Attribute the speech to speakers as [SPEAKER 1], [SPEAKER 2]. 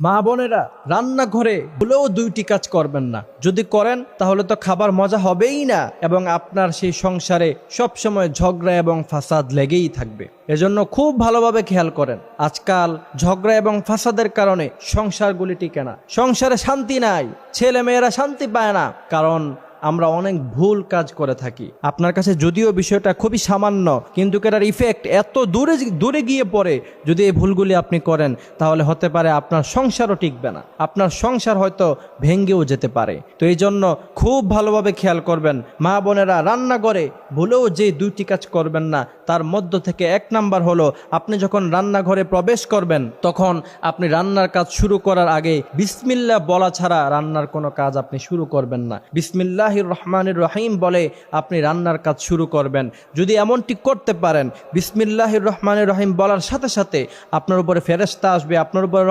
[SPEAKER 1] মা বোনেরা, রান্নাঘরে ভুলেও দুইটি কাজ করবেন না। যদি করেন তাহলে তো খাবার মজা হবেই না এবং আপনার সেই সংসারে সবসময় ঝগড়া এবং ফাসাদ লেগেই থাকবে। এজন্য খুব ভালোভাবে খেয়াল করেন। আজকাল ঝগড়া এবং ফাসাদের কারণে সংসারগুলি টিকে না, সংসারে শান্তি নাই, ছেলে মেয়েরা শান্তি পায় না, কারণ আমরা অনেক ভুল কাজ করে থাকি। আপনার কাছে যদিও বিষয়টা খুবই সামান্য, কিন্তু এটার ইফেক্ট এত দূরে গিয়ে পড়ে। যদি এই ভুলগুলি আপনি করেন তাহলে হতে পারে আপনার সংসারও টিকবে না, আপনার সংসার হয়তো ভেঙ্গেও যেতে পারে। তো এই জন্য খুব ভালোভাবে খেয়াল করবেন। মা বোনেরা, রান্নাঘরে ভুলেও যে দুইটি কাজ করবেন না, তার মধ্য থেকে এক নাম্বার হলো, আপনি যখন রান্নাঘরে প্রবেশ করবেন তখন আপনি রান্নার কাজ শুরু করার আগে বিসমিল্লাহ বলা ছাড়া রান্নার কোনো কাজ আপনি শুরু করবেন না। বিসমিল্লাহির রহমানির রহিম বলে আপনি রান্নার কাজ শুরু করবেন। যদি এমনটি করতে পারেন, বিসমিল্লাহির রহমানির রহিম বলার সাথে সাথে আপনার উপরে ফেরেশতা আসবে, আপনার উপরে